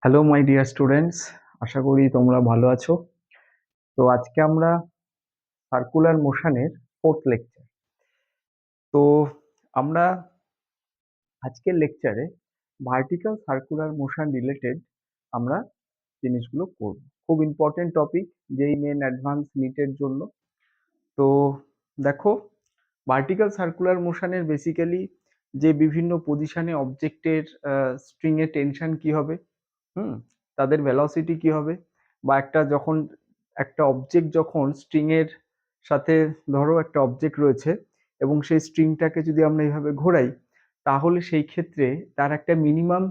Hello my dear students, আশা করি তোমরা ভালো আছো। তো আজকে আমরা সার্কুলার মোশনের ফোর্থ লেকচার। তো আমরা আজকের লেকচারে ভার্টিক্যাল সার্কুলার মোশন রিলেটেড আমরা জিনিসগুলো করব। খুব ইম্পর্টেন্ট টপিক, যেই মেন অ্যাডভান্স নিটের জন্য। তো দেখো, ভার্টিক্যাল সার্কুলার মোশনের বেসিক্যালি যে বিভিন্ন পজিশনে অবজেক্টের স্ট্রিং এর টেনশন কি হবে, হুম, তাদের ভেলোসিটি কি হবে, বা একটা অবজেক্ট যখন স্ট্রিং এর সাথে, ধরো একটা অবজেক্ট রয়েছে এবং সেই স্ট্রিংটাকে যদি আমরা এইভাবে ঘোরাই, তাহলে সেই ক্ষেত্রে তার একটা মিনিমাম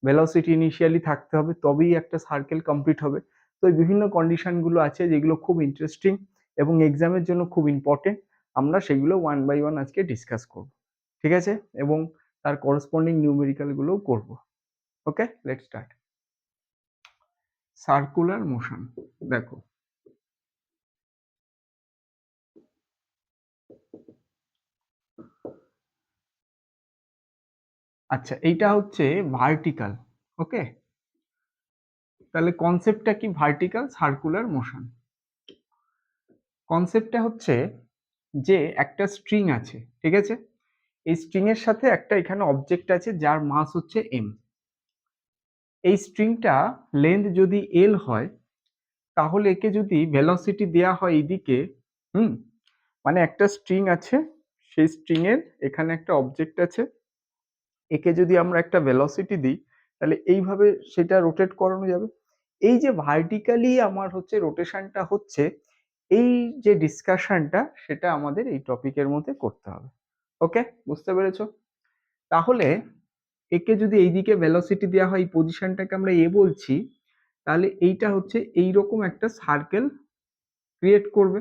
ভেলোসিটি ইনিশিয়ালি থাকতে হবে, তবেই একটা সার্কেল কমপ্লিট হবে। তো এই বিভিন্ন কন্ডিশনগুলো আছে যেগুলো খুব ইন্টারেস্টিং এবং এক্সামের জন্য খুব ইম্পর্টেন্ট। আমরা সেগুলো ওয়ান বাই ওয়ান আজকে ডিসকাস করব, ঠিক আছে, এবং তার করসপন্ডিং নিউমেরিক্যাল গুলোও করব। ওকে, লেটস স্টার্ট। সার্কুলার মোশন, দেখো আচ্ছা, এইটা হচ্ছে ভার্টিক্যাল। ওকে, তাহলে কনসেপ্টটা কি? ভার্টিক্যাল সার্কুলার মোশন কনসেপ্টটা হচ্ছে যে একটা স্ট্রিং আছে, ঠিক আছে, এই স্ট্রিং এর সাথে একটা এখানে অবজেক্ট আছে যার মাস হচ্ছে এম। এই স্ট্রিংটা লেন্থ যদি এল হয়, তাহলে একে যদি ভেলোসিটি দেয়া হয় এইদিকে, হুম, মানে একটা স্ট্রিং আছে, সেই স্ট্রিং এর এখানে একটা অবজেক্ট আছে, একে যদি আমরা একটা ভেলোসিটি দিই, তাহলে এইভাবে সেটা রোটেট করানো যাবে। এই যে ভার্টিক্যালি আমার হচ্ছে রোটেশনটা হচ্ছে, এই যে ডিসকাশনটা, সেটা আমাদের এই টপিকের মধ্যে করতে হবে। ওকে, বুঝতে পেরেছো? তাহলে একে যদি এইদিকে ভেলোসিটি দেওয়া হয়, এই পজিশনটাকে আমরা এ বলছি, তাহলে এইটা হচ্ছে এইরকম একটা সার্কেল ক্রিয়েট করবে,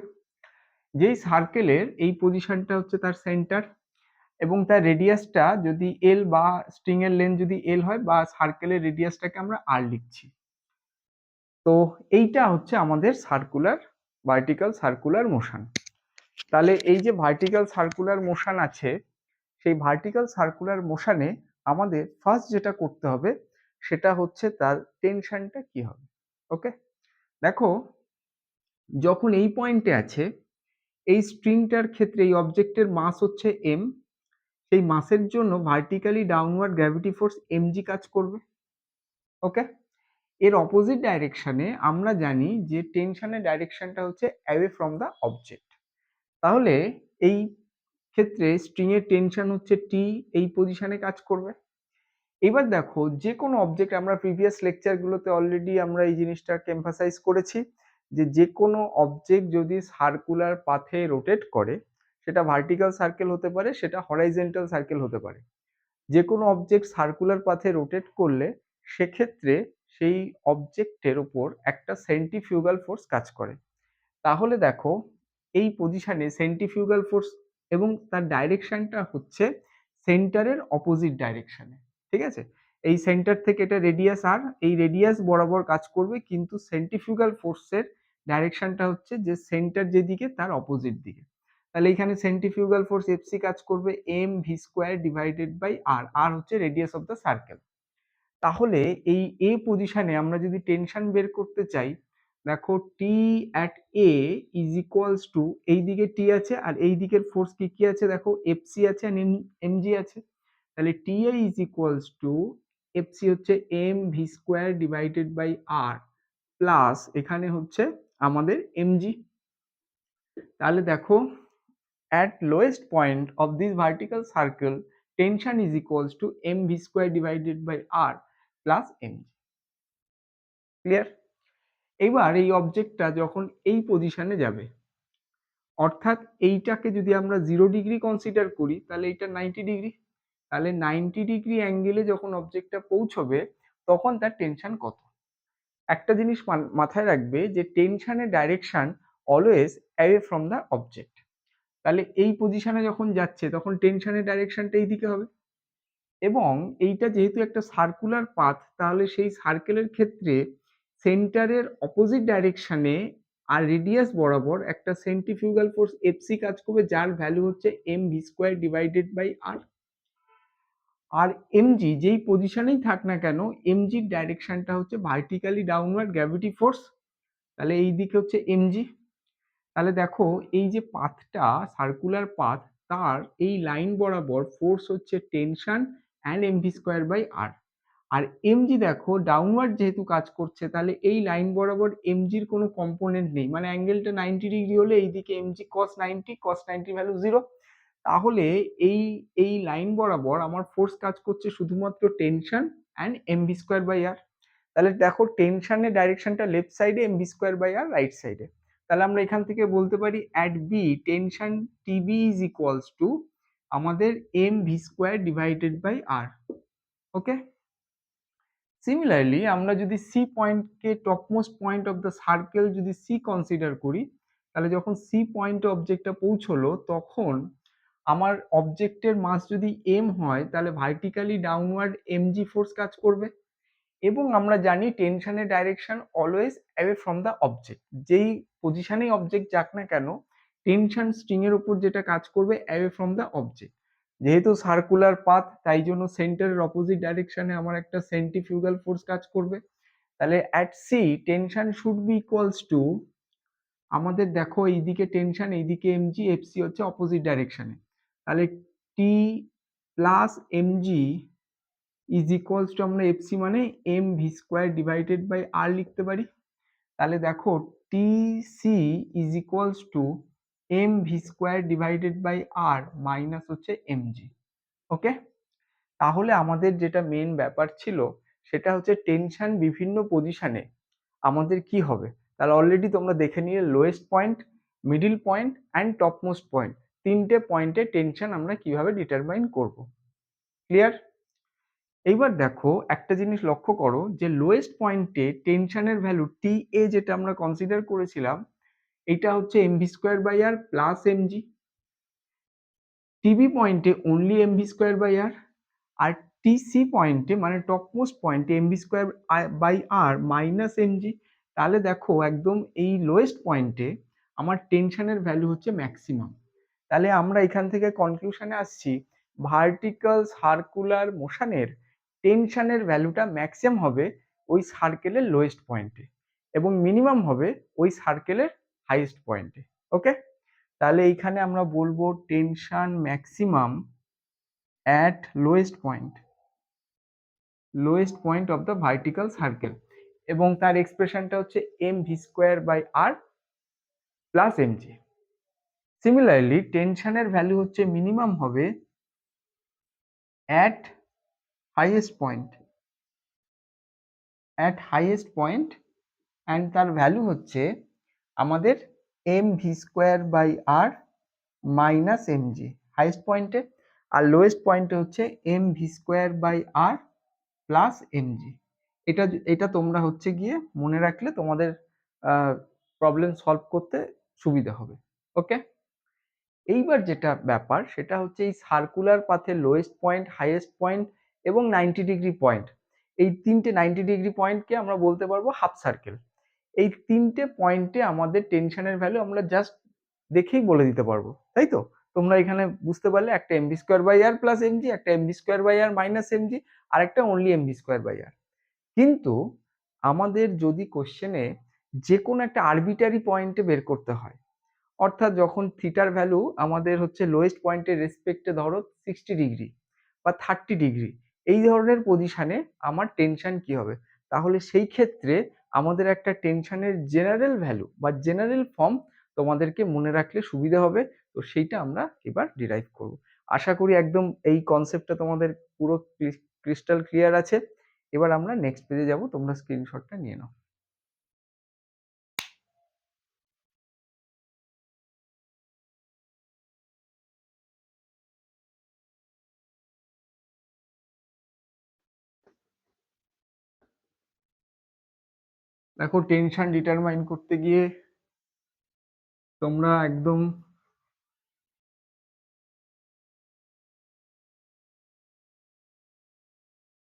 যেই সার্কেলের এই পজিশনটা হচ্ছে তার সেন্টার, এবং তার রেডিয়াসটা যদি এল, বা স্ট্রিং এর লেন্থ যদি এল হয়, বা সার্কেলের রেডিয়াসটাকে আমরা আর লিখছি। তো এইটা হচ্ছে আমাদের ভার্টিক্যাল সার্কুলার মোশন। তাহলে এই যে ভার্টিক্যাল সার্কুলার মোশন আছে, সেই ভার্টিক্যাল সার্কুলার মোশনে আমাদের ফার্স্ট যেটা করতে হবে সেটা হচ্ছে তার টেনশনটা কি হবে। ওকে, দেখো, যখন এই পয়েন্টে আছে, এই স্ট্রিংটার ক্ষেত্রে এই অবজেক্টের মাস হচ্ছে এম, সেই মাসের জন্য vertically downward gravity force MG কাজ করবে। ওকে, এর অপোজিট ডাইরেকশনে আমরা জানি যে টেনশনের ডাইরেকশনটা হচ্ছে অ্যাওয়ে ফ্রম দ্য অবজেক্ট। তাহলে এই ক্ষেত্রে স্ট্রিং এর টেনশন হচ্ছে টি, এই পজিশনে কাজ করবে। এবার দেখো, যে কোনো অবজেক্ট, আমরা প্রিভিয়াস লেকচারগুলোতে অলরেডি আমরা এই জিনিসটাকে এমফাসাইজ করেছি, যে কোনো অবজেক্ট যদি সার্কুলার পাথে রোটেট করে, সেটা ভার্টিক্যাল সার্কেল হতে পারে, সেটা হরাইজন্টাল সার্কেল হতে পারে। যে কোনো অবজেক্ট সার্কুলার পাথে রোটেট করলে সেক্ষেত্রে সেই অবজেক্টের উপর একটা সেন্ট্রিফিউগাল ফোর্স কাজ করে। তাহলে দেখো, এই পজিশনে সেন্ট্রিফিউগাল ফোর্স এবং তার ডাইরেকশনটা হচ্ছে সেন্টারের অপোজিট ডাইরেকশনে, ঠিক আছে। এই সেন্টার থেকে এটা রেডিয়াস আর, এই রেডিয়াস বরাবর কাজ করবে, কিন্তু সেন্ট্রিফিউগাল ফোর্সের ডাইরেকশনটা হচ্ছে যে সেন্টার যেদিকে তার অপোজিট দিকে। তাহলে এখানে সেন্ট্রিফিউগাল ফোর্স এফসি কাজ করবে M V square divided by R, R হচ্ছে রেডিয়াস অফ দ্য সার্কেল। তাহলে এই এ পজিশনে আমরা যদি টেনশন বের করতে চাই, দেখো T at A is equals to, এই দিকে টি আছে আর এই দিকের ফোর্স কি কি আছে, দেখো এফসি আছে আর এমজি আছে। তাহলে T A is equals to, FC হচ্ছে M V square divided by R, plus এখানে হচ্ছে আমাদের এমজি। তাহলে দেখো, at lowest point of this vertical circle, tension is equals to mv square divided by r plus mg. Clear? এবার এই অবজেক্টটা যখন এই পজিশনে যাবে, অর্থাৎ এইটাকে যদি আমরা 0 ডিগ্রি কনসিডার করি, তাহলে এটা 90 ডিগ্রি। তাহলে 90 ডিগ্রি অ্যাঙ্গেলে যখন অবজেক্টটা পৌঁছবে, তখন তার টেনশন কত? একটা জিনিস মাথায় রাখবে, যে টেনশনের direction always away from the object. তাহলে এই পজিশনে যখন যাচ্ছে, তখন টেনশনের ডাইরেকশনটা এইদিকে হবে, এবং এইটা যেহেতু একটা সার্কুলার পাথ, তাহলে সেই সার্কেলের ক্ষেত্রে সেন্টারের অপোজিট ডাইরেকশনে আর রেডিয়াস বরাবর একটা সেন্ট্রিফিউগাল ফোর্স এফসি কাজ করবে, যার ভ্যালু হচ্ছে M V square divided by R. আর এমজি যেই পজিশনেই থাক না কেন, এমজির ডাইরেকশনটা হচ্ছে ভার্টিক্যালি ডাউনওয়ার্ড গ্র্যাভিটি ফোর্স। তাহলে এই দিকে হচ্ছে এমজি। তাহলে দেখো এই যে পাথটা, সার্কুলার পাথ, তার এই লাইন বরাবর ফোর্স হচ্ছে tension and MV square by R. আর এমজি দেখো ডাউনওয়ার্ড যেহেতু কাজ করছে, তাহলে এই লাইন বরাবর এমজির কোনো কম্পোনেন্ট নেই, মানে অ্যাঙ্গেলটা 90 ডিগ্রি হলে এইদিকে এমজি cos 90 ভ্যালু 0। তাহলে এই এই লাইন বরাবর আমার ফোর্স কাজ করছে শুধুমাত্র tension and MV square by R. তাহলে দেখো টেনশনের ডাইরেকশনটা লেফট সাইডে, MV square by R right সাইডে। তাহলে আমরা এখান থেকে বলতে পারি at B tension TB is equals to আমাদের MV square divided by R. Okay, similarly আমরা যদি সি পয়েন্টকে topmost point of the circle যদি সি কনসিডার করি, তাহলে যখন সি পয়েন্টে অবজেক্টটা পৌঁছলো, তখন আমার অবজেক্টের মাস যদি এম হয়, তাহলে ভার্টিক্যালি ডাউনওয়ার্ড এমজি ফোর্স কাজ করবে। এবং আমরা জানি টেনশনের direction always away from the object. যেই পজিশনেই অবজেক্ট যাক না কেন, টেনশন স্ট্রিং এর উপর যেটা কাজ করবে অ্যাওয়ে ফ্রম দ্য অবজেক্ট। যেহেতু সার্কুলার পাথ, তাই জন্য সেন্টারের অপোজিট ডাইরেকশনে আমার একটা সেন্ট্রিফিউগাল ফোর্স কাজ করবে। তাহলে at C tension should be equals to, আমাদের দেখো এইদিকে টেনশন, এইদিকে এমজি, এফসি হচ্ছে অপোজিট ডাইরেকশনে। তাহলে T plus MG is equals to, আমরা এফসি মানে M V square divided by R লিখতে পারি। তাহলে দেখো T C is equals to M V square divided by R minus হচ্ছে এমজি। ওকে, তাহলে আমাদের যেটা মেন ব্যাপার ছিল সেটা হচ্ছে টেনশন বিভিন্ন পজিশনে আমাদের কি হবে। তাহলে অলরেডি তোমরা দেখে নিয়ে lowest point, middle point and topmost point, তিনটে পয়েন্টে টেনশন আমরা কিভাবে ডিটারমাইন করব। ক্লিয়ার? এইবার দেখো একটা জিনিস লক্ষ্য করো যে লোয়েস্ট পয়েন্টে টেনশনের ভ্যালু টি এ যেটা আমরা কনসিডার করেছিলাম, এটা হচ্ছে MV square by R plus MG. TB পয়েন্টে only MV square by R. আর টিসি পয়েন্টে মানে টপমোস্ট পয়েন্টে MV square by R minus MG. তাহলে দেখো একদম এই লোয়েস্ট পয়েন্টে আমার টেনশনের ভ্যালু হচ্ছে ম্যাক্সিমাম। তাহলে আমরা এখান থেকে কনক্লুশনে আসছি ভার্টিক্যাল সার্কুলার মোশনের টেনশনের ভ্যালুটা ম্যাক্সিমাম হবে ওই সার্কেলের লোয়েস্ট পয়েন্টে এবং মিনিমাম হবে ওই সার্কেলের হাইয়েস্ট পয়েন্টে। ওকে, তাহলে এইখানে আমরা বলবো tension maximum at lowest point of the vertical circle, এবং তার এক্সপ্রেশনটা হচ্ছে M V square by R plus MG. Similarly টেনশনের ভ্যালু হচ্ছে মিনিমাম হবে অ্যাট হাইয়েস্ট পয়েন্ট অ্যান্ড তার ভ্যালু হচ্ছে আমাদের M V square by R minus MG highest পয়েন্টে, আর লোয়েস্ট পয়েন্টে হচ্ছে M V square by R plus MG. এটা এটা তোমরা হচ্ছে গিয়ে মনে রাখলে তোমাদের প্রবলেম সলভ করতে সুবিধা হবে। ওকে, এইবার যেটা ব্যাপার সেটা হচ্ছে এই সার্কুলার পাথের লোয়েস্ট পয়েন্ট, হাইয়েস্ট পয়েন্ট এবং 90 ডিগ্রি পয়েন্ট, এই তিনটে 90 ডিগ্রি পয়েন্টকে আমরা বলতে পারবো হাফ সার্কেল। এই তিনটে পয়েন্টে আমাদের টেনশনের ভ্যালু আমরা জাস্ট দেখেই বলে দিতে পারবো, তাই তো? তোমরা এখানে বুঝতে পারলে একটা MV square by R plus MG, একটা MV square by R minus MG, আর একটা only MV square by R. কিন্তু আমাদের যদি কোশ্চেনে যে কোনো একটা আরবিটারি পয়েন্টে বের করতে হয়, অর্থাৎ যখন থিটার ভ্যালু আমাদের হচ্ছে লোয়েস্ট পয়েন্টের রেসপেক্টে ধরো 60 ডিগ্রি বা 30 ডিগ্রি, এই ধরনের পজিশনে আমার টেনশন কি হবে, তাহলে সেই ক্ষেত্রে আমাদের একটা টেনশনের জেনারেল ভ্যালু বা জেনারেল ফর্ম তোমাদেরকে মনে রাখলে সুবিধা হবে। তো সেইটা আমরা এবার ডিরাইভ করব। আশা করি একদম এই কনসেপ্টটা তোমাদের পুরো ক্রিস্টাল ক্লিয়ার আছে। এবার আমরা নেক্সট পেজে যাব, তোমরা স্ক্রিনশটটা নিয়ে নাও। দেখো টেনশন ডিটারমাইন করতে গিয়ে তোমরা একদম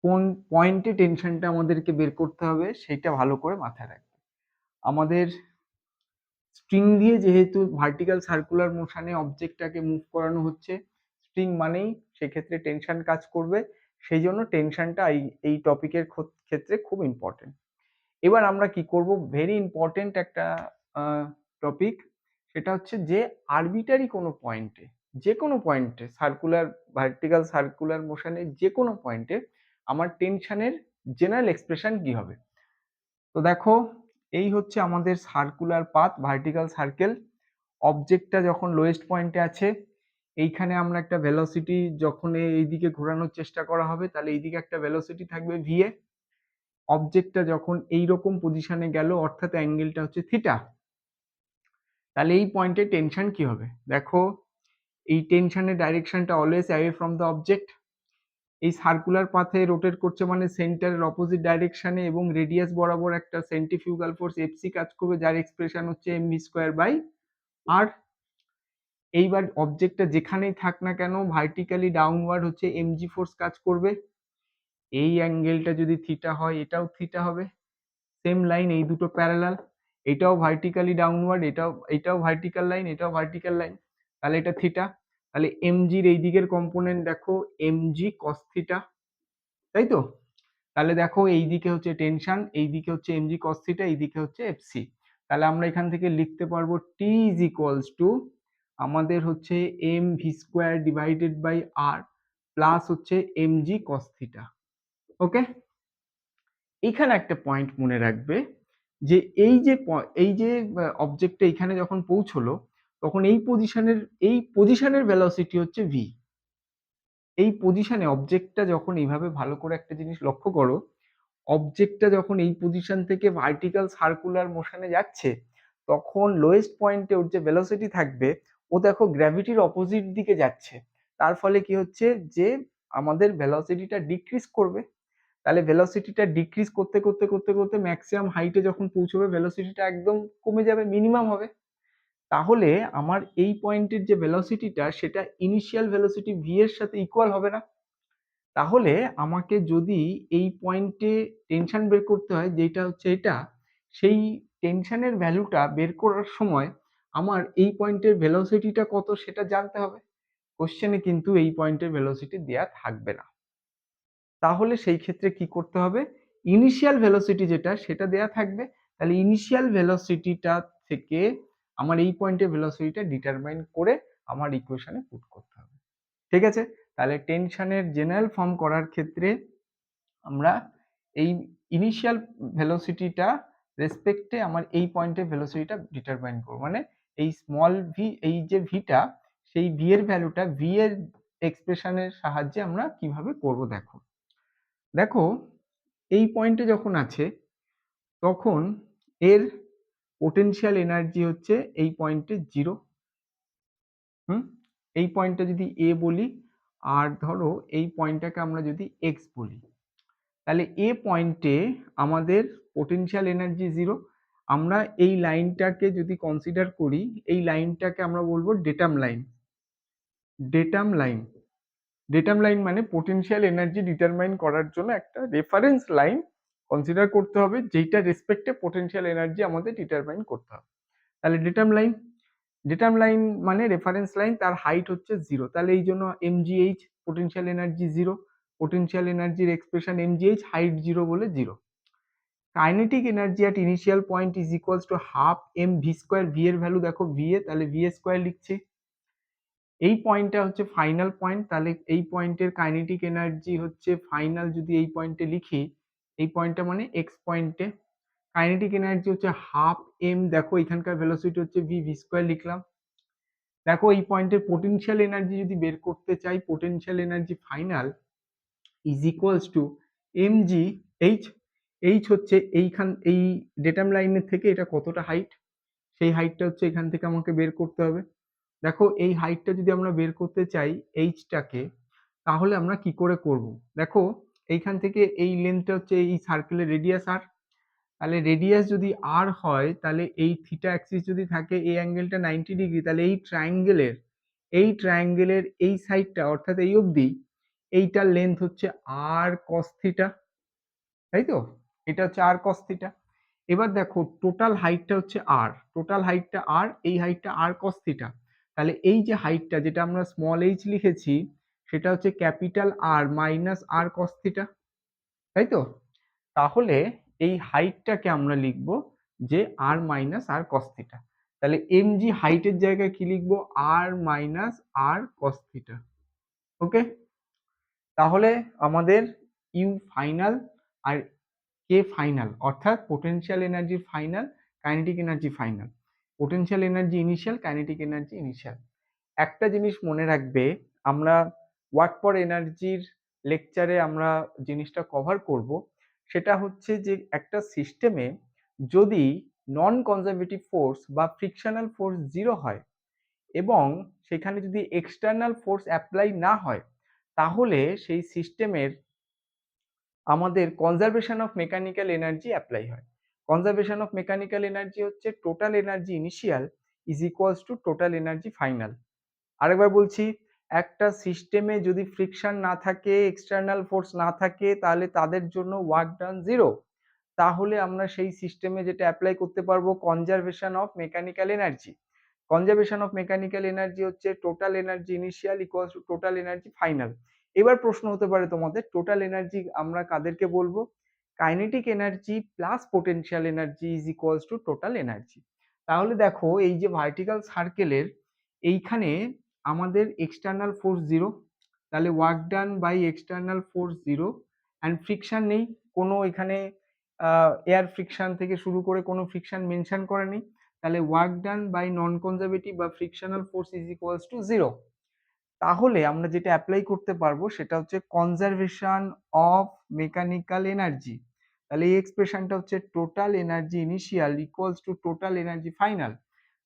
কোন পয়েন্টে টেনশনটা আমাদেরকে বের করতে হবে সেটা ভালো করে মাথায় রাখবে। আমাদের স্ট্রিং দিয়ে যেহেতু ভার্টিক্যাল সার্কুলার মোশনে অবজেক্টটাকে মুভ করানো হচ্ছে, স্ট্রিং মানেই সেক্ষেত্রে টেনশন কাজ করবে, সেই জন্য টেনশনটা এই টপিকের ক্ষেত্রে খুব ইম্পর্টেন্ট। এবার আমরা কি করব, ভেরি ইম্পর্টেন্ট একটা টপিক, সেটা হচ্ছে যে আরবিটারি কোনো পয়েন্টে, যে কোনো পয়েন্টে সার্কুলার, ভার্টিক্যাল সার্কুলার মোশনে যে কোনো পয়েন্টে আমার টেনশনের জেনারেল এক্সপ্রেশন কি হবে। তো দেখো, এই হচ্ছে আমাদের সার্কুলার পাথ, ভার্টিক্যাল সার্কেল। অবজেক্টটা যখন লোয়েস্ট পয়েন্টে আছে, এইখানে আমরা একটা ভেলোসিটি, যখন এইদিকে ঘোরানোর চেষ্টা করা হবে তাহলে এইদিকে একটা ভেলোসিটি থাকবে ভিএ। অবজেক্টটা যখন এইরকম পজিশনে গেল, অর্থাৎ অ্যাঙ্গেলটা হচ্ছে থিটা, তাহলে এই পয়েন্টে টেনশন কি হবে। দেখো, এই টেনশনের ডাইরেকশনটা always away from the object. এই সার্কুলার পাথে রোটেট করছে মানে সেন্টারের অপোজিট ডাইরেকশনে, এবং রেডিয়াস বরাবর একটা সেন্ট্রিফিউগাল ফোর্স এফসি কাজ করবে, যার এক্সপ্রেশন হচ্ছে এমভি স্কোয়ার বাই আর। এইবার অবজেক্টটা যেখানেই থাক না কেন, ভার্টিক্যালি ডাউনওয়ার্ড হচ্ছে এমজি ফোর্স কাজ করবে। এই অ্যাঙ্গেলটা যদি থিটা হয়, এটাও থিটা হবে। সেম লাইন, এই দুটো প্যারালাল, এটাও ভার্টিক্যালি ডাউনওয়ার্ড, এটাও ভার্টিক্যাল লাইন, এটাও ভার্টিক্যাল লাইন, তাহলে এটা থিটা। তাহলে এমজির এই দিকের কম্পোনেন্ট দেখো এমজি কস থিটা, তাই তো। তাহলে দেখো এই দিকে হচ্ছে টেনশন, এই দিকে হচ্ছে এমজি কস থিটা, এই দিকে হচ্ছে এফসি। তাহলে আমরা এখান থেকে লিখতে পারবো টি ইজ ইকুয়ালস টু আমাদের হচ্ছে M V square divided by R plus হচ্ছে এমজি কস থিটা। ওকে, এখানে একটা পয়েন্ট মনে রাখবে যে এই যে অবজেক্টটা এখানে যখন পৌঁছলো, তখন এই পজিশনের ভেলোসিটি হচ্ছে ভি। এই পজিশনে অবজেক্টটা যখন এইভাবে, ভালো করে একটা জিনিস লক্ষ্য করো, অবজেক্টটা যখন এই পজিশন থেকে ভার্টিক্যাল সার্কুলার মোশনে যাচ্ছে, তখন লোয়েস্ট পয়েন্টে ওর যে ভেলোসিটি থাকবে, ও দেখো গ্র্যাভিটির অপোজিট দিকে যাচ্ছে। তার ফলে কি হচ্ছে যে আমাদের ভেলোসিটিটা ডিক্রিজ করবে। তাহলে ভেলোসিটিটা ডিক্রিজ করতে করতে করতে করতে ম্যাক্সিমাম হাইটে যখন পৌঁছবে, ভেলোসিটিটা একদম কমে যাবে, মিনিমাম হবে। তাহলে আমার এই পয়েন্টের যে ভেলোসিটিটা, সেটা ইনিশিয়াল ভেলোসিটি ভি এর সাথে ইকুয়াল হবে না। তাহলে আমাকে যদি এই পয়েন্টে টেনশন বের করতে হয়, যেটা হচ্ছে এটা, সেই টেনশনের ভ্যালুটা বের করার সময় আমার এই পয়েন্টের ভেলোসিটিটা কত সেটা জানতে হবে। কোশ্চেনে কিন্তু এই পয়েন্টের ভেলোসিটি দেয়া থাকবে না। তাহলে সেই ক্ষেত্রে কি করতে হবে, ইনিশিয়াল ভেলোসিটি যেটা সেটা দেয়া থাকবে। তাহলে ইনিশিয়াল ভেলোসিটিটা থেকে আমার এই পয়েন্টের ভেলোসিটিটা ডিটারমাইন করে আমার ইকুয়েশনে পুট করতে হবে। ঠিক আছে, তাহলে টেনশনের জেনারেল ফর্ম করার ক্ষেত্রে আমরা এই ইনিশিয়াল ভেলোসিটিটা রেসপেক্টে আমার এই পয়েন্টের ভেলোসিটিটা ডিটারমাইন করব। মানে এই স্মল ভি, এই যে ভিটা, সেই ভি এর ভ্যালুটা ভি এর এক্সপ্রেশনের সাহায্যে আমরা কিভাবে করব। দেখো দেখো এই পয়েন্টে যখন আছে, তখন এর পোটেনশিয়াল এনার্জি হচ্ছে এই পয়েন্টে 0। এই পয়েন্টটা যদি এ বলি, আর ধরো এই পয়েন্টটাকে আমরা যদি এক্স বলি, তাহলে এ পয়েন্টে আমাদের পোটেনশিয়াল এনার্জি 0। আমরা এই লাইনটাকে যদি কনসিডার করি, এই লাইনটাকে আমরা বলবো datum line. Datum line, datum line মানে পোটেনশিয়াল এনার্জি ডিটারমাইন করার জন্য একটা রেফারেন্স লাইন কনসিডার করতে হবে, যেটা রেসপেক্টে পোটেনশিয়াল এনার্জি আমাদের ডিটারমাইন করতে হবে। তাহলে ডেটাম লাইন, ডেটাম লাইন মানে রেফারেন্স লাইন, তার হাইট হচ্ছে 0। তাহলে এই জন্য এমজিএইচ, পোটেনশিয়াল এনার্জি 0, পোটেনশিয়াল এনার্জির এক্সপ্রেশন এমজিএইচ, হাইট 0 বলে 0। Kinetic energy at initial point is equals to half M V square. V এর ভ্যালু দেখো ভি এ, তাহলে ভি স্কোয়ার লিখছি। এই পয়েন্টটা হচ্ছে ফাইনাল পয়েন্ট, তাহলে এই পয়েন্টের কাইনেটিক এনার্জি হচ্ছে ফাইনাল, যদি এই পয়েন্টে লিখি, এই পয়েন্টটা মানে এক্স পয়েন্টে কাইনেটিক এনার্জি হচ্ছে হাফ এম। দেখো এখানকার ভেলোসিটি হচ্ছে ভি, ভি স্কোয়ার লিখলাম। দেখো এই পয়েন্টের পোটেনশিয়াল এনার্জি যদি বের করতে চাই, potential energy final is equals to M G H. H হচ্ছে এই ডেটাম লাইনের থেকে এটা কতটা হাইট, সেই হাইটটা হচ্ছে এখান থেকে আমাকে বের করতে হবে। দেখো এই হাইটটা যদি আমরা বের করতে চাই এইচটাকে, তাহলে আমরা কি করে করব। দেখো এইখান থেকে এই লেন্থটা হচ্ছে এই সার্কেলের রেডিয়াস আর, তাহলে রেডিয়াস যদি আর হয়, তাহলে এই থিটা অ্যাক্সিস যদি থাকে, এই অ্যাঙ্গেলটা 90 ডিগ্রি, তাহলে এই ট্রায়াঙ্গেলের এই সাইডটা অর্থাৎ এই অবধি, এইটার লেন্থ হচ্ছে আর কস থিটা, তাই তো। এটা হচ্ছে আর কস থিটা। এবার দেখো টোটাল হাইটটা হচ্ছে আর, টোটাল হাইটটা আর, এই হাইটটা আর কস থিটা। তাহলে এই যে হাইটটা যেটা আমরা স্মল এইচ লিখেছি, সেটা হচ্ছে ক্যাপিটাল আর মাইনাস আর কস থিটা, তাই তো? তাহলে এই হাইটটাকে আমরা লিখব যে আর মাইনাস আর কস থিটা। তাহলে এমজি হাইটের জায়গায় কি লিখবো? আর মাইনাস আর কস থিটা। ওকে, তাহলে আমাদের ইউ ফাইনাল আর কে ফাইনাল, অর্থাৎ potential energy final, kinetic energy final, potential energy initial, kinetic energy initial. একটা জিনিস মনে রাখবে, আমরা ওয়ার্ক ফর এনার্জির লেকচারে আমরা জিনিসটা কভার করব, সেটা হচ্ছে যে একটা সিস্টেমে যদি নন কনজারভেটিভ ফোর্স বা ফ্রিকশনাল ফোর্স 0 হয় এবং সেখানে যদি এক্সটার্নাল ফোর্স অ্যাপ্লাই না হয়, তাহলে সেই সিস্টেমের আমাদের conservation of mechanical energy apply হয়। কনজারভেশন অফ মেকানিক্যাল এনার্জি হচ্ছে total energy initial is equals to total energy final. আরেকবার বলছি, একটা সিস্টেমে যদি ফ্রিকশন না থাকে, এক্সটার্নাল ফোর্স না থাকে, তাহলে তাদের জন্য ওয়ার্ক ডান 0। তাহলে আমরা সেই সিস্টেমে যেটা অ্যাপ্লাই করতে পারবো conservation of mechanical energy. Conservation of mechanical energy হচ্ছে total energy initial equals to total energy final. এবার প্রশ্ন হতে পারে তোমাদের, টোটাল এনার্জি আমরা কাদেরকে বলবো? Kinetic energy plus potential energy is equals to total energy. তাহলে দেখো, এই যে ভার্টিক্যাল সার্কেলের এইখানে আমাদের এক্সটার্নাল ফোর্স 0, তাহলে work done by external force 0, and friction নেই কোনো, এখানে এয়ার ফ্রিকশন থেকে শুরু করে কোনো ফ্রিকশন মেনশন করা নেই, তাহলে work done by non conservative বা frictional force is equals to 0। তাহলে আমরা যেটা অ্যাপ্লাই করতে পারবো সেটা হচ্ছে কনজারভেশন অফ মেকানিক্যাল এনার্জি। তাহলে এই এক্সপ্রেশনটা হচ্ছে total energy initial equals to total energy final.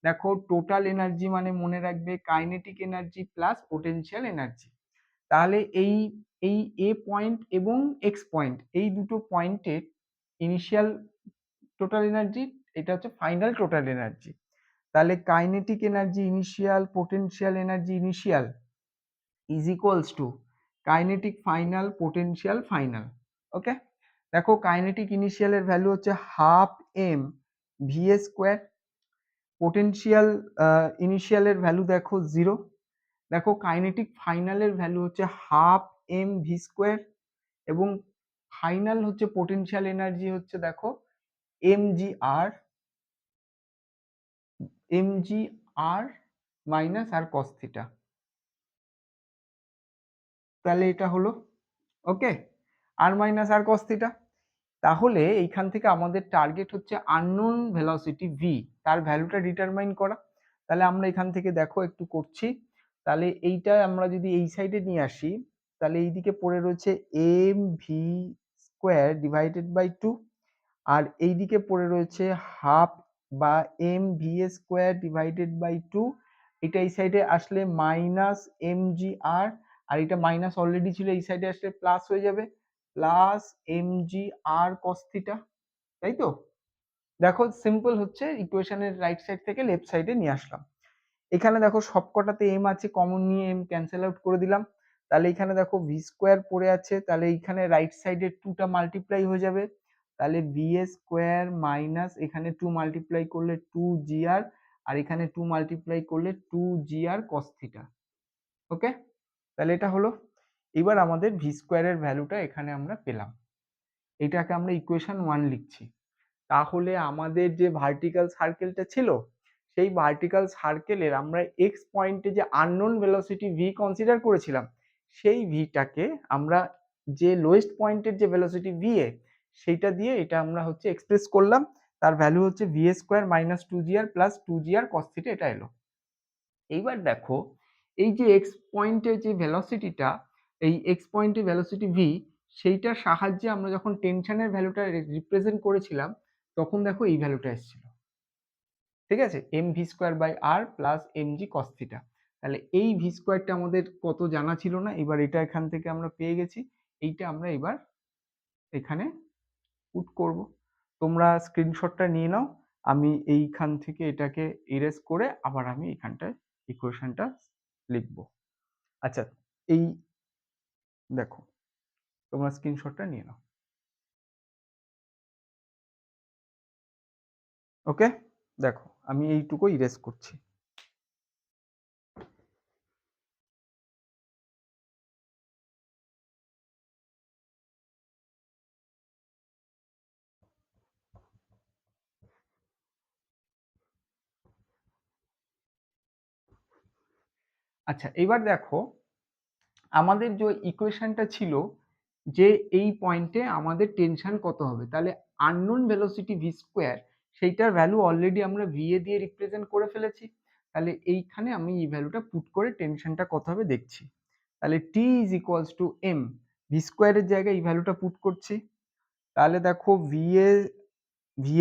দেখো, টোটাল এনার্জি মানে মনে রাখবে kinetic energy plus potential energy. তাহলে এই এই এ পয়েন্ট এবং এক্স পয়েন্ট, এই দুটো পয়েন্টের ইনিশিয়াল টোটাল এনার্জি, এটা হচ্ছে ফাইনাল টোটাল এনার্জি। তাহলে kinetic energy initial, potential energy initial is equals to kinetic final, potential final. Okay, দেখো কাইনেটিক ইনিশিয়ালের ভ্যালু হচ্ছে half M V A square, potential ইনিশিয়ালের ভ্যালু দেখো 0, দেখো কাইনেটিক ফাইনালের ভ্যালু হচ্ছে হাফ এম ভি স্কোয়ার, এবং ফাইনাল হচ্ছে পোটেনশিয়াল এনার্জি হচ্ছে দেখো এম জি আর মাইনাস আর কস থিটা। তাহলে এটা হলো ওকে, আর মাইনাস আর কস থিটা। তাহলে এইখান থেকে আমাদের টার্গেট হচ্ছে আননোন ভেলোসিটি ভি, তার ভ্যালুটা ডিটারমাইন করা। তাহলে আমরা এখান থেকে দেখো একটু করছি, তাহলে এইটা আমরা যদি এই সাইডে নিয়ে আসি, তাহলে এইদিকে পড়ে রয়েছে M V square divided by 2, আর এইদিকে পড়ে রয়েছে হাফ বা M V square divided by 2, এটা এই সাইডে আসলে মাইনাস এম জি আর, আর এটা মাইনাস অলরেডি ছিল, এই সাইডে আসলে প্লাস হয়ে যাবে, প্লাস এম জি আর কস থিটা, তাই তো? দেখো সিম্পল হচ্ছে, ইকুয়েশনের রাইট সাইড থেকে লেফট সাইডে নিয়ে আসলাম। এখানে দেখো সবকটাতে এম আছে, কমন নিয়ে এম ক্যান্সেল আউট করে দিলাম। তাহলে এখানে দেখো ভি স্কোয়ার পড়ে আছে, তাহলে এইখানে রাইট সাইডে 2টা মাল্টিপ্লাই হয়ে যাবে, তাহলে ভি এ স্কোয়ার মাইনাস এখানে 2 মাল্টিপ্লাই করলে 2 জি আর, আর এখানে 2 মাল্টিপ্লাই করলে 2 G R cos theta. Okay, তাহলে এটা হলো। এবার আমাদের ভি স্কোয়ারের ভ্যালুটা এখানে আমরা পেলাম, এটাকে আমরা ইকুয়েশন 1 লিখছি। তাহলে আমাদের যে ভার্টিক্যাল সার্কেলটা ছিল, সেই ভার্টিক্যাল সার্কেলের আমরা এক্স পয়েন্টে যে আননোন ভেলোসিটি ভি কনসিডার করেছিলাম, সেই ভিটাকে আমরা যে লোয়েস্ট পয়েন্টের যে ভেলোসিটি ভি এ, সেইটা দিয়ে এটা আমরা হচ্ছে এক্সপ্রেস করলাম, তার ভ্যালু হচ্ছে V A square minus 2 G R plus 2 G R cos theta, এটা এলো। এইবার দেখো, এই যে এক্স পয়েন্টের যে ভেলোসিটিটা, এই এক্স পয়েন্টের ভেলোসিটি ভি, সেইটার সাহায্যে আমরা যখন টেনশনের ভ্যালুটা রিপ্রেজেন্ট করেছিলাম, তখন দেখো এই ভ্যালুটা এসেছিল, ঠিক আছে, M V square by R plus M G cos theta. তাহলে এই ভি স্কোয়ারটা আমাদের কত জানা ছিল না, এবার এটা এখান থেকে আমরা পেয়ে গেছি, এইটা আমরা এবার এখানে পুট করব। তোমরা স্ক্রিনশটটা নিয়ে নাও, আমি এইখান থেকে এটাকে ইরেজ করে আবার আমি এখানটায় ইকুয়েশনটা লিখব। আচ্ছা, এই দেখো, তোমরা স্ক্রিনশটটা নিয়ে নাও। ওকে, দেখো আমি এইটুকু ইরেজ করছি। আচ্ছা, এবার দেখো আমাদের যে ইকুয়েশনটা ছিল যে এই পয়েন্টে আমাদের টেনশন কত হবে, তাহলে আননোন ভেলোসিটি ভি স্কোয়ার সেইটার ভ্যালু অলরেডি আমরা ভি এ দিয়ে রিপ্রেজেন্ট করে ফেলেছি। তাহলে এইখানে আমি এই ভ্যালুটা পুট করে টেনশনটা কত হবে দেখছি। তাহলে T is equals to M, V স্কোয়ারের জায়গায় এই ভ্যালুটা পুট করছি। তাহলে দেখো V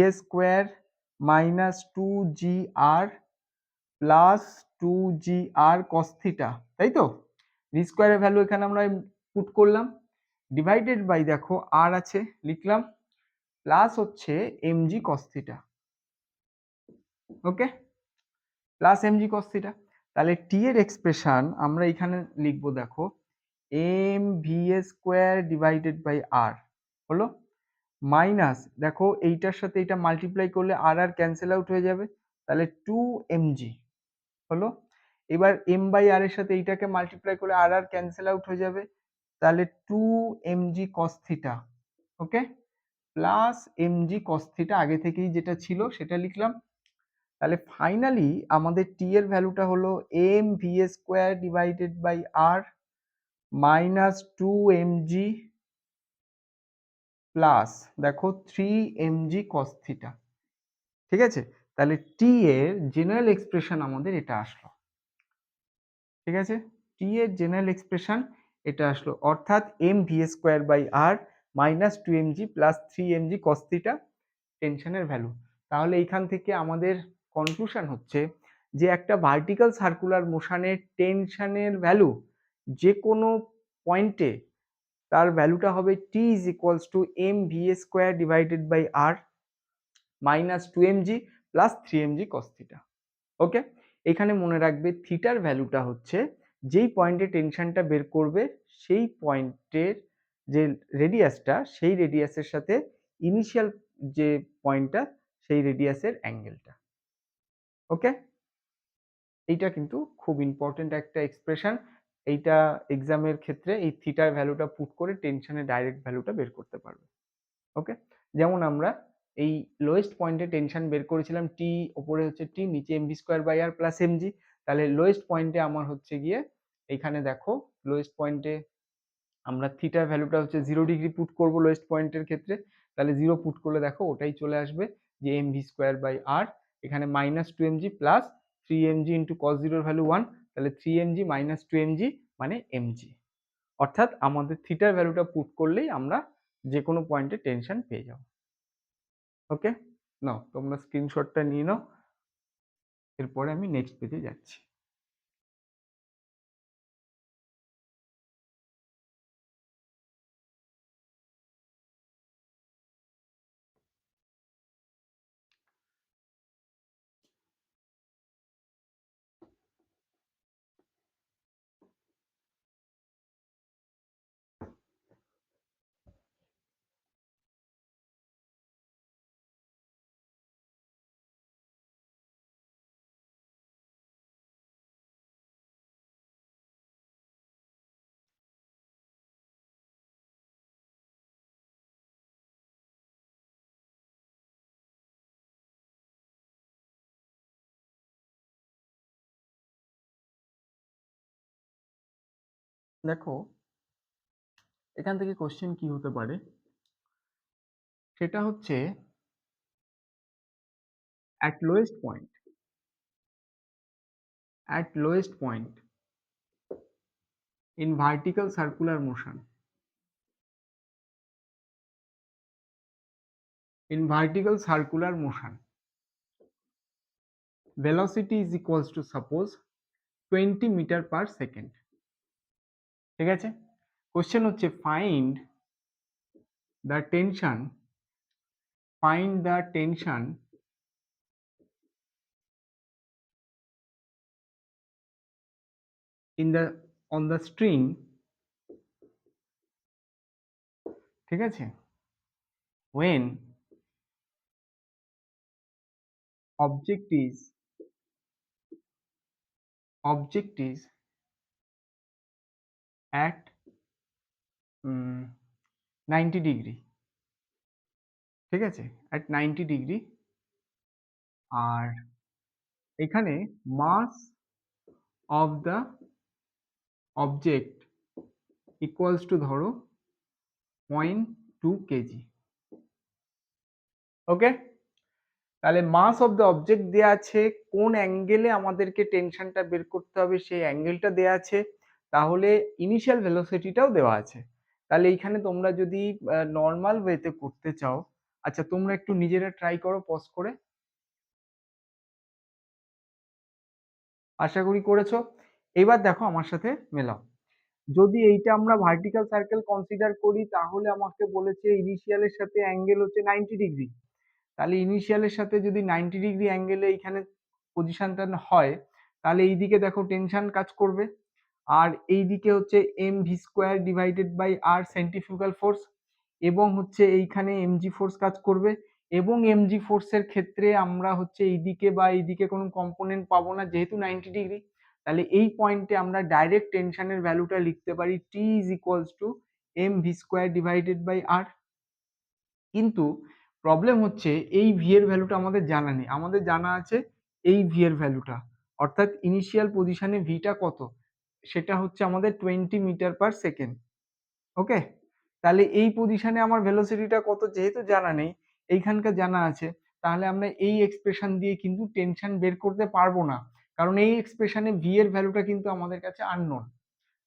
A square minus two G R plus two G R cos theta, তাই তো? ভি স্কোয়ারের ভ্যালু এখানে আমরা পুট করলাম, ডিভাইডেড বাই দেখো আর আছে লিখলাম, প্লাস হচ্ছে M G cos theta. Okay, plus M G cos theta. তাহলে টি এর এক্সপ্রেশন আমরা এখানে লিখবো দেখো M V A square divided by R হলো মাইনাস দেখো এইটার সাথে এটা মাল্টিপ্লাই করলে আর আর ক্যান্সেল আউট হয়ে যাবে, তাহলে টু এম জি হলো। এবার এম বাই আর এর সাথে এইটাকে মাল্টিপ্লাই করে আর আর ক্যান্সেল আউট হয়ে যাবে, তাহলে two M G cos theta. Okay, plus M G cos theta আগে থেকেই যেটা ছিল সেটা লিখলাম। তাহলে ফাইনালি আমাদের টি এর ভ্যালুটা হলো M V A square divided by R minus two M G plus দেখো three M G cos theta. ঠিক আছে, তাহলে টি এর জেনারেল এক্সপ্রেশন আমাদের এটা আসলো। ঠিক আছে, টি এর জেনারেল এক্সপ্রেশন এটা আসলো, অর্থাৎ M V square by R minus two M G plus three M G cos theta টেনশনের ভ্যালু। তাহলে এইখান থেকে আমাদের কনক্লুশন হচ্ছে যে একটা ভার্টিক্যাল সার্কুলার মোশনের টেনশনের ভ্যালু যে কোনো পয়েন্টে তার ভ্যালুটা হবে T is equals to M V square divided by R minus two M G plus three M G cos theta. Okay, এখানে মনে রাখবে থিটার ভ্যালুটা হচ্ছে যেই পয়েন্টে টেনশনটা বের করবে সেই পয়েন্টের যে রেডিয়াসটা সেই রেডিয়াসের সাথে ইনিশিয়াল যে পয়েন্টটা সেই রেডিয়াসের অ্যাঙ্গেলটা। ওকে, এইটা কিন্তু খুব ইম্পর্টেন্ট একটা এক্সপ্রেশন। এইটা এক্সামের ক্ষেত্রে এই থিটার ভ্যালুটা পুট করে টেনশনের ডাইরেক্ট ভ্যালুটা বের করতে পারবে। ওকে, যেমন আমরা এই লোয়েস্ট পয়েন্টে টেনশন বের করেছিলাম টি, ওপরে হচ্ছে টি, নিচে M V square by R plus M G. তাহলে লোয়েস্ট পয়েন্টে আমার হচ্ছে গিয়ে এইখানে দেখো লোয়েস্ট পয়েন্টে আমরা থিটার ভ্যালুটা হচ্ছে 0 ডিগ্রি পুট করব লোয়েস্ট পয়েন্টের ক্ষেত্রে। তাহলে 0 পুট করলে দেখো ওটাই চলে আসবে যে M V square by R, এখানে minus two M G plus three M G into cos জিরোর ভ্যালু 1, তাহলে three M G minus two M G মানে এম জি। অর্থাৎ আমাদের থিটার ভ্যালুটা পুট করলেই আমরা যে কোনো পয়েন্টে টেনশন পেয়ে যাব। ওকে, নাও তোমরা স্ক্রিনশটটা নিয়ে নাও, এরপরে আমি নেক্সট পেজে যাচ্ছি। দেখো এখান থেকে কোশ্চেন কি হতে পারে, সেটা হচ্ছে at lowest point, at lowest point in vertical circular motion, in vertical circular motion velocity is equals to suppose 20 meter per second। ঠিক আছে, কোশ্চেন হচ্ছে the tension find the tension in the on the string। ঠিক আছে, when object is at 90 degree. ঠিক আছে, at 90 degree, আর এখানে mass of the object equals to ধরো 0.2 কেজি। ওকে, তাহলে মাস অফ দ্য অবজেক্ট দেয়া আছে, কোন অ্যাঙ্গেলে আমাদেরকে টেনশনটা বের করতে হবে সেই অ্যাঙ্গেলটা দেয়া আছে, তাহলে ইনিশিয়াল ভেলোসিটিটাও দেওয়া আছে। তাহলে এইখানে তোমরা যদি নর্মাল ওয়েতে করতে চাও, আচ্ছা তোমরা একটু নিজেরা ট্রাই করো পজ করে, আশা করি করেছো। এবার দেখো আমার সাথে মেলাও। যদি এইটা আমরা ভার্টিক্যাল সার্কেল কনসিডার করি তাহলে আমাকে বলেছে ইনিশিয়ালের সাথে অ্যাঙ্গেল হচ্ছে 90 ডিগ্রি। তাহলে ইনিশিয়ালের সাথে যদি 90 ডিগ্রি অ্যাঙ্গেলে এইখানে পজিশনটা হয়, তাহলে এইদিকে দেখো টেনশন কাজ করবে, আর এইদিকে হচ্ছে M V square divided by R centrifugal force, এবং হচ্ছে এইখানে এমজি ফোর্স কাজ করবে, এবং এমজি ফোর্সের ক্ষেত্রে আমরা হচ্ছে এইদিকে বা এইদিকে কোনো কম্পোনেন্ট পাবো না যেহেতু 90 ডিগ্রি। তাহলে এই পয়েন্টে আমরা ডাইরেক্ট টেনশনের ভ্যালুটা লিখতে পারি T is equals to M V square divided by R. কিন্তু প্রবলেম হচ্ছে এই ভি এর ভ্যালুটা আমাদের জানা নেই, আমাদের জানা আছে এই ভি এর ভ্যালুটা, অর্থাৎ ইনিশিয়াল পজিশনে ভিটা কত, সেটা হচ্ছে আমাদের 20 মিটার পার সেকেন্ড। ওকে, তাহলে এই পজিশনে আমার ভেলোসিটিটা কত যেহেতু জানা নেই, এইখানকার জানা আছে, তাহলে আমরা এই এক্সপ্রেশন দিয়ে কিন্তু টেনশন বের করতে পারবো না, কারণ এই এক্সপ্রেশনে ভি এর ভ্যালুটা কিন্তু আমাদের কাছে আননোন।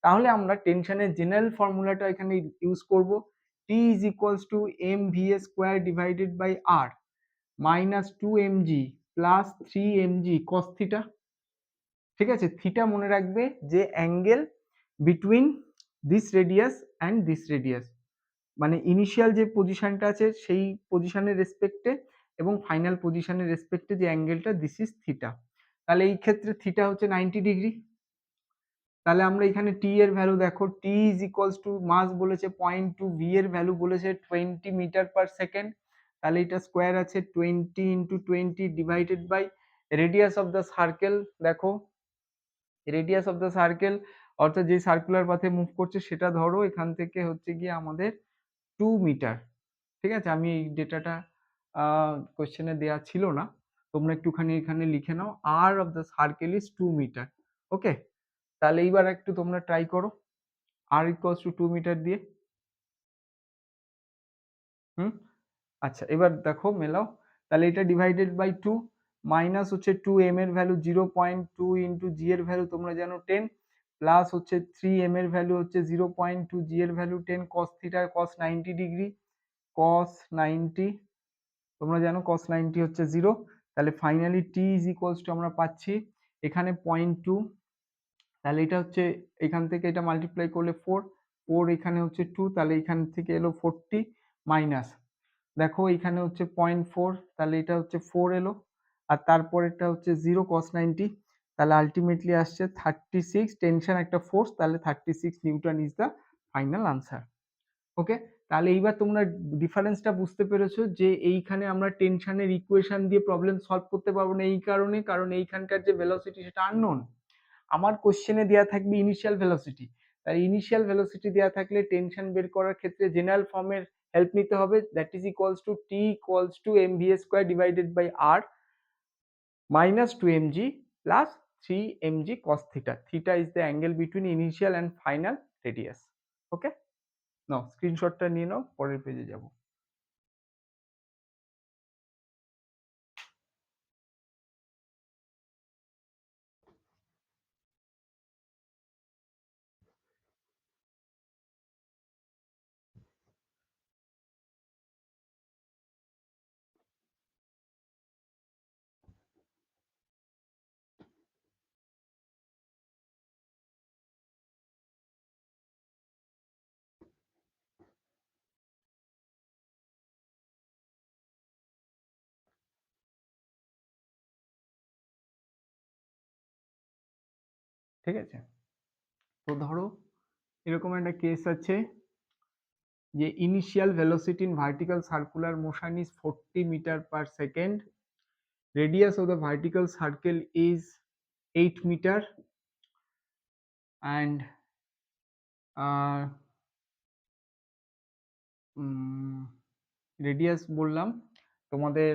তাহলে আমরা টেনশনের জেনারেল ফর্মুলাটা এখানে ইউজ করব, T is equals to M V A square divided by R minus 2 mg plus 3 mg cos theta. ঠিক আছে, থিটা মনে রাখবে যে angle between this radius and this radius, মানে ইনিশিয়াল যে পজিশনটা আছে সেই পজিশনের রেসপেক্টে এবং ফাইনাল পজিশনের রেসপেক্টে যে অ্যাঙ্গেলটা দিস ইজ থিটা। তাহলে এই ক্ষেত্রে থিটা হচ্ছে 90 ডিগ্রি। তাহলে আমরা এখানে টি এর ভ্যালু দেখো, টি ইজ ইকুয়ালস টু মাস বলেছে 0.2, ভি এর ভ্যালু বলেছে 20 মিটার পার সেকেন্ড, তাহলে এটা স্কোয়ার আছে 20 into 20 divided by radius of the circle. দেখো রেডিয়াস অফ দ্য সার্কেল অর্থাৎ যে সার্কুলার পাথে মুভ করছে সেটা ধরো এখান থেকে হচ্ছে গিয়ে আমাদের 2 মিটার। ঠিক আছে, আমি এই ডেটাটা কোশ্চেনে দেওয়া ছিল না, তোমরা একটুখানি এখানে লিখে নাও, R of the circle is 2 metre. Okay, তাহলে এইবার একটু তোমরা ট্রাই করো আর ইকুয়ালস টু 2 মিটার দিয়ে। হুম, আচ্ছা এবার দেখো মেলাও, তাহলে এটা ডিভাইডেড বাই 2 মাইনাস হচ্ছে 2 এম এর ভ্যালু 0.2 ইন্টু জি এর ভ্যালু তোমরা জানো 10, প্লাস হচ্ছে 3 এম এর ভ্যালু হচ্ছে 0.2, জি এর value 10, cos theta cos 90 degree, cos 90 তোমরা জানো কস 90 হচ্ছে 0। তাহলে finally T is equals to আমরা পাচ্ছি এখানে 0.2, তাহলে এটা হচ্ছে এখান থেকে এটা মাল্টিপ্লাই করলে 4, 4 এখানে হচ্ছে 2, তাহলে এখান থেকে এলো 40 মাইনাস, দেখো এখানে হচ্ছে 0.4, তাহলে এটা হচ্ছে 4 এলো, আর তারপর এটা হচ্ছে 0 cos 90, তাহলে আলটিমেটলি আসছে 36, টেনশন একটা ফোর্স, তাহলে 36 newton is the final answer. Okay, তাহলে এইবার তোমরা ডিফারেন্সটা বুঝতে পেরেছো যে এইখানে আমরা টেনশনের ইকুয়েশন দিয়ে প্রবলেম সলভ করতে পারবো না এই কারণে, কারণ এইখানকার যে ভেলোসিটি সেটা আননোন। আমার কোশ্চেনে দেওয়া থাকবে ইনিশিয়াল ভেলোসিটি, তাই ইনিশিয়াল ভেলোসিটি দেওয়া থাকলে টেনশন বের করার ক্ষেত্রে জেনারেল ফর্মের হেল্প নিতে হবে, that is equals to T equals to M V square divided by R minus 2 mg plus 3 mg cos theta. Theta is the angle between initial and final radius. ওকে, নাও স্ক্রিনশটটা নিয়ে নাও, পরের পেজে যাব। ঠিক আছে, তো ধরো এরকম একটা কেস আছে যে initial velocity in vertical circular motion is 40 metre per second, radius of the vertical circle is 8 meter, and radius বললাম, তোমাদের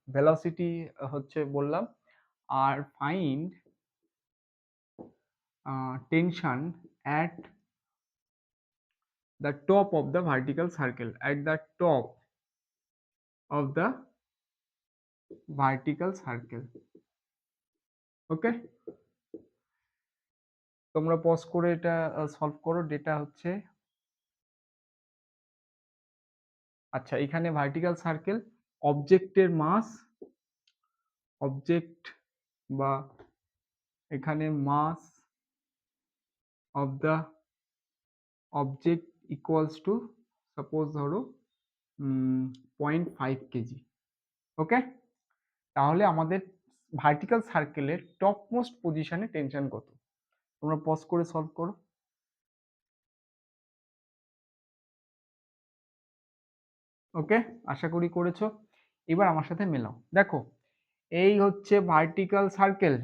ভেলোসিটি হচ্ছে বললাম, আর find tension at the top of the vertical circle, at the top of the vertical circle. ওকে, তোমরা pause করে এটা solve করো। Data হচ্ছে, আচ্ছা এখানে ভার্টিক্যাল সার্কেল, অবজেক্টের মাস, অবজেক্ট বা এখানে mass of the object equals to suppose ধরো 0.5 কেজি। ওকে, তাহলে আমাদের ভার্টিক্যাল সার্কেলের টপ মোস্ট পজিশনে টেনশন কত? তোমরা পজ করে সলভ করো। ওকে, আশা করি করেছো। এবার আমার সাথে মেলাও। দেখো, এই হচ্ছে ভার্টিক্যাল সার্কেল,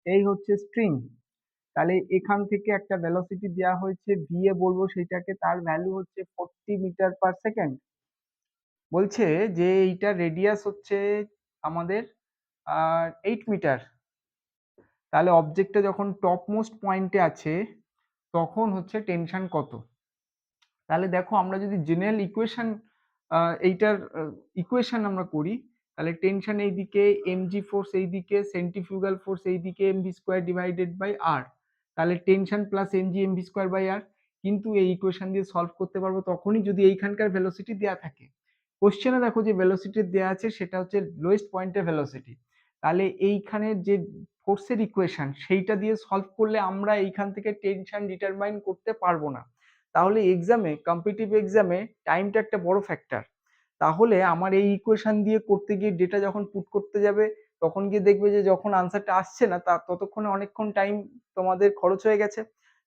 এই হচ্ছে স্ট্রিং। তাহলে এখান থেকে একটা ভেলোসিটি দেওয়া হয়েছে ভি এ বলবো সেটাকে, তার ভ্যালু হচ্ছে 40 মিটার পার সেকেন্ড। বলছে যে এইটার রেডিয়াস হচ্ছে আমাদের 8 মিটার। তাহলে অবজেক্টটা যখন টপ মোস্ট পয়েন্টে আছে তখন হচ্ছে টেনশন কত? তাহলে দেখো, আমরা যদি জেনারেল ইকুয়েশন এইটার ইকুয়েশন আমরা করি, তাহলে টেনশন এইদিকে, এমজি ফোর্স এইদিকে, সেন্ট্রিফিউগাল ফোর্স এইদিকে, MV square divided by R. তাহলে tension plus MG MV square by R. কিন্তু এই ইকুয়েশন দিয়ে সলভ করতে পারবো তখনই যদি এইখানকার ভেলোসিটি দেওয়া থাকে। কোশ্চেনে দেখো যে ভেলোসিটি দেওয়া আছে সেটা হচ্ছে লোয়েস্ট পয়েন্টের ভেলোসিটি। তাহলে এইখানের যে ফোর্সের ইকুয়েশন সেইটা দিয়ে সলভ করলে আমরা এইখান থেকে টেনশন ডিটারমাইন করতে পারবো না। তাহলে এক্সামে, কম্পিটিটিভ এক্সামে টাইমটা একটা বড় ফ্যাক্টর। তাহলে আমার এই ইকুয়েশন দিয়ে করতে গিয়ে ডেটা যখন পুট করতে যাবে তখন গিয়ে দেখবে যে যখন আনসারটা আসছে না তা ততক্ষণে অনেকক্ষণ টাইম তোমাদের খরচ হয়ে গেছে।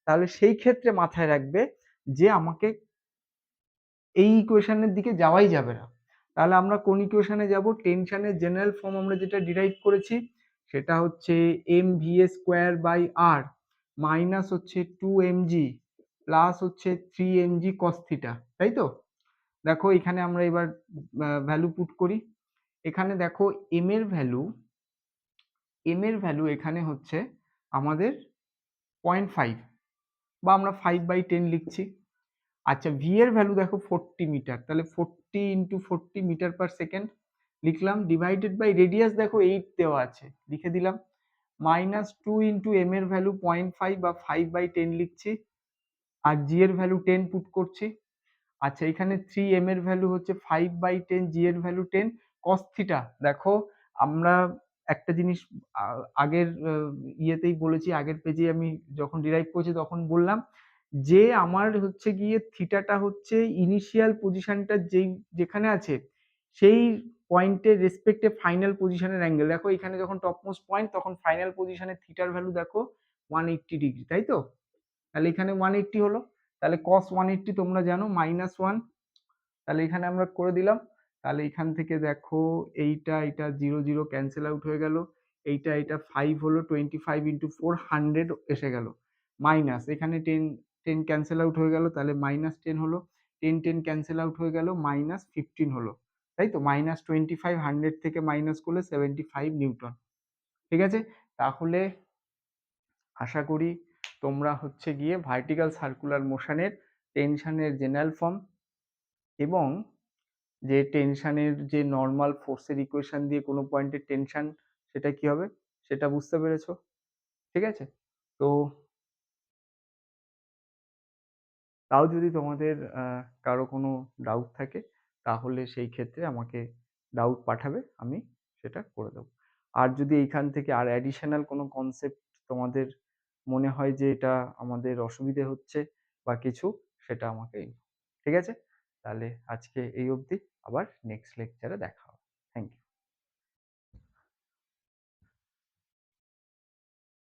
তাহলে সেই ক্ষেত্রে মাথায় রাখবে যে আমাকে এই ইকুয়েশনের দিকে যাওয়াই যাবে না। তাহলে আমরা কোন ইকুয়েশনে যাব? টেনশনের জেনারেল ফর্ম আমরা যেটা ডিরাইভ করেছি সেটা হচ্ছে M V A square by R minus হচ্ছে 2mg প্লাস হচ্ছে 3mg cos থিটা, তাই তো? দেখো এখানে আমরা এবার ভ্যালু পুট করি। এখানে দেখো এম এর ভ্যালু এখানে হচ্ছে আমাদের 0.5 বা আমরা 5/10 লিখছি। আচ্ছা, ভি এর ভ্যালু দেখো 40 মিটার, তাহলে 40 ইন্টু 40 মিটার পার সেকেন্ড লিখলাম, ডিভাইডেড বাই রেডিয়াস দেখো 8 দেওয়া আছে, লিখে দিলাম। মাইনাস 2 ইন্টু এম এর ভ্যালু 0.5 বা 5/10 লিখছি, আর জি এর ভ্যালু 10 পুট করছি। আচ্ছা, এখানে 3m এর ভ্যালু হচ্ছে 5/10, জি এর ভ্যালু 10, cos থিটা। দেখো আমরা একটা জিনিস আগের ইয়েতেই বলেছি, আগের পেজে আমি যখন ডিরাইভ করেছি তখন বললাম যে আমার হচ্ছে গিয়ে থিটাটা হচ্ছে ইনিশিয়াল পজিশনটা যেখানে আছে সেই পয়েন্টের রেসপেক্টে ফাইনাল পজিশনের অ্যাঙ্গেল। দেখো এখানে যখন টপ মোস্ট পয়েন্ট তখন ফাইনাল পজিশনের থিটার ভ্যালু দেখো 180 ডিগ্রি, তাই তো? তাহলে এখানে 180 হলো। তাহলে cos 180 তোমরা জানো -1। তাহলে এখানে আমরা করে দিলাম। তাহলে এখান থেকে দেখো এইটা 0 0 ক্যান্সেল আউট হয়ে গেল। এইটা 5 হলো, 25 ইন্টু 4 100 এসে গেল। মাইনাস এখানে 10 ক্যান্সেল আউট হয়ে গেল, তাহলে -10 হলো। 10 ক্যান্সেল আউট হয়ে গেল, -15 হলো, তাই তো? -25 100 থেকে মাইনাস করলে 75 নিউটন। ঠিক আছে? তাহলে আশা করি তোমরা হচ্ছে গিয়ে ভার্টিক্যাল সার্কুলার মোশনের টেনশনের জেনারেল ফর্ম এবং যে টেনশনের যে নর্মাল ফোর্সের ইকুয়েশন দিয়ে কোনো পয়েন্টের টেনশন সেটা কি হবে সেটা বুঝতে পেরেছো। ঠিক আছে? তো তাও যদি তোমাদের কারো কোনো ডাউট থাকে তাহলে সেই ক্ষেত্রে আমাকে ডাউট পাঠাবে, আমি সেটা করে দেবো। আর যদি এইখান থেকে আর অ্যাডিশনাল কোনো কনসেপ্ট তোমাদের মনে হয় যে এটা আমাদের অসুবিধে হচ্ছে বা কিছু, সেটা আমাকে ঠিক আছে? তাহলে আজকে এই অবধি, আবার নেক্সট লেকচারে দেখা